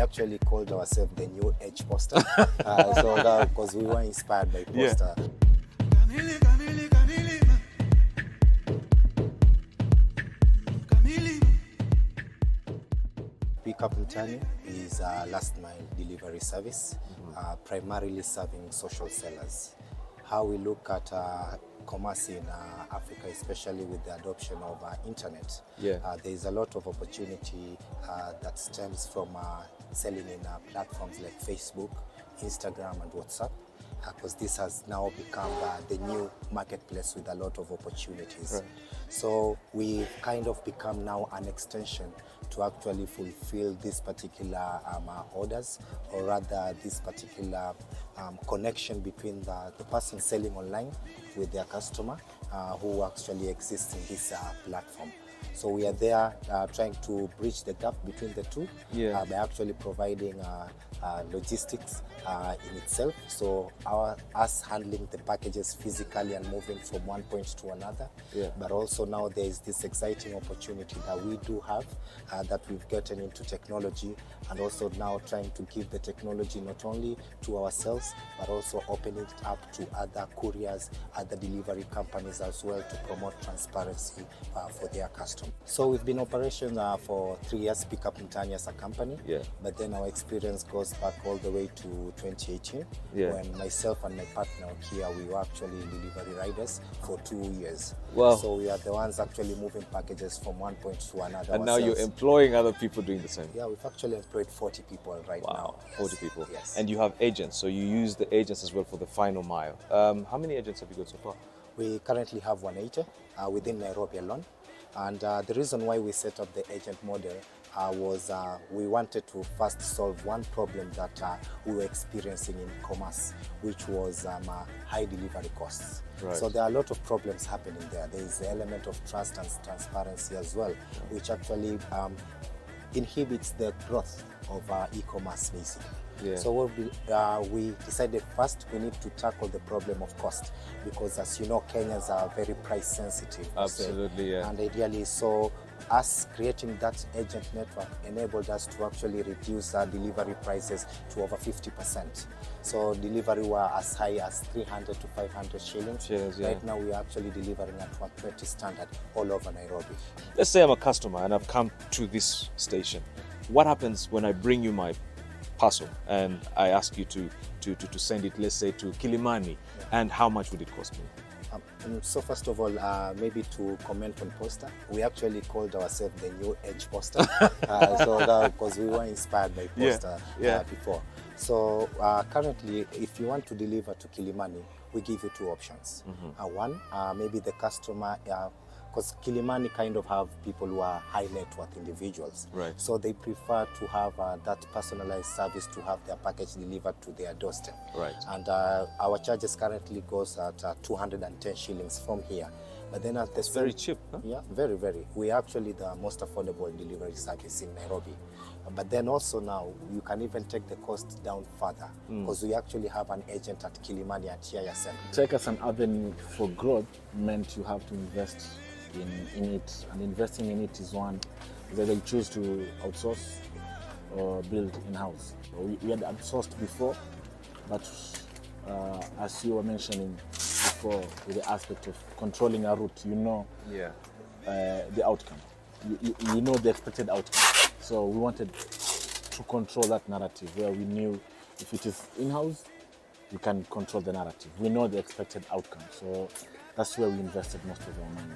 actually called ourselves the new age poster. So because we were inspired by poster. Yeah. Pickup Mtaani is a last mile delivery service, primarily serving social sellers. How we look at commerce in Africa, especially with the adoption of internet, there is a lot of opportunity that stems from selling in platforms like Facebook, Instagram and WhatsApp, because this has now become the new marketplace with a lot of opportunities. Right. So we've kind of become now an extension to actually fulfill this particular orders, or rather this particular connection between the person selling online with their customer who actually exists in this platform. So we are there trying to bridge the gap between the two by actually providing logistics in itself. So us handling the packages physically and moving from one point to another. But also now there is this exciting opportunity that we do have that we've gotten into technology, and also now trying to give the technology not only to ourselves but also opening it up to other couriers, other delivery companies as well, to promote transparency for their customers. So we've been in operation for 3 years, Pickup Mtaani as a company, but then our experience goes back all the way to 2018 when myself and my partner Okiya, we were actually delivery riders for 2 years. Wow. So we are the ones actually moving packages from one point to another. And ourselves. Now you're employing other people doing the same? Yeah, we've actually employed 40 people right now. Wow, 40 people. Yes. And you have agents, so you use the agents as well for the final mile. How many agents have you got so far? We currently have 180 within Nairobi alone. And the reason why we set up the agent model was we wanted to first solve one problem that we were experiencing in commerce, which was high delivery costs. Right. So there are a lot of problems happening there. There is the element of trust and transparency as well, which actually inhibits the growth of e-commerce basically. So what we decided first, we need to tackle the problem of cost, because as you know, Kenyans are very price sensitive. Absolutely, And ideally, so us creating that agent network enabled us to actually reduce our delivery prices to over 50%. So delivery were as high as 300 to 500 shillings. Right now we are actually delivering at 120 standard all over Nairobi. Let's say I'm a customer and I've come to this station. What happens when I bring you my parcel and I ask you to send it, let's say, to Kilimani, and how much would it cost me? So first of all, maybe to comment on poster, we actually called ourselves the new age poster, because we were inspired by poster before. So currently, if you want to deliver to Kilimani, we give you two options. One, maybe the customer, because Kilimani kind of have people who are high net worth individuals. Right. So they prefer to have that personalized service, to have their package delivered to their doorstep. Right. And our charges currently goes at 210 shillings from here. But then at the very cheap, huh? Yeah, very, very. We are actually the most affordable delivery service in Nairobi. But then also now, you can even take the cost down further, because we actually have an agent at Kilimani at Okiya Center. Take as an avenue for growth meant you have to invest in it, and investing in it is one, whether you choose to outsource or build in-house. We had outsourced before, but as you were mentioning before, with the aspect of controlling a route, you know the outcome. You know the expected outcome. So we wanted to control that narrative, where we knew if it is in-house, you can control the narrative. We know the expected outcome. So that's where we invested most of our money.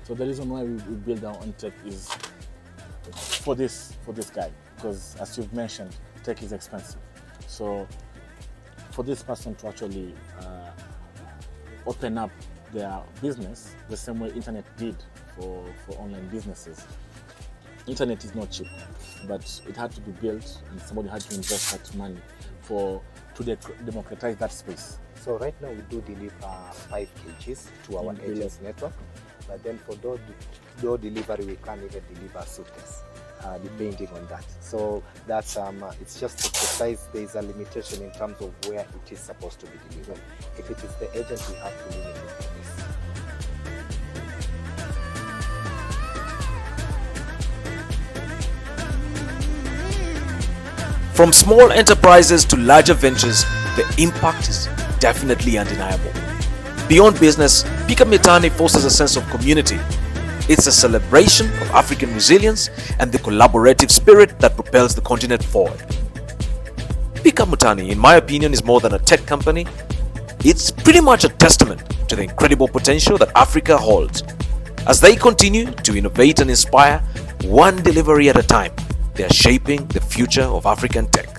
So the reason why we build our own tech is for this guy, because as you've mentioned, tech is expensive. So for this person to actually open up their business the same way internet did for online businesses. Internet is not cheap, but it had to be built, and somebody had to invest that money to democratize that space. So right now we do deliver 5 kgs to our agents network, but then for door delivery we can't even deliver a suitcase, depending on that. So that's it's just to precise, there is a limitation in terms of where it is supposed to be delivered. If it is the agent, we have to limit it for this. From small enterprises to larger ventures, the impact is definitely undeniable. Beyond business, Pick Up Mtaani fosters a sense of community. It's a celebration of African resilience and the collaborative spirit that propels the continent forward. Pick Up Mtaani, in my opinion, is more than a tech company. It's pretty much a testament to the incredible potential that Africa holds. As they continue to innovate and inspire, one delivery at a time, they are shaping the future of African tech.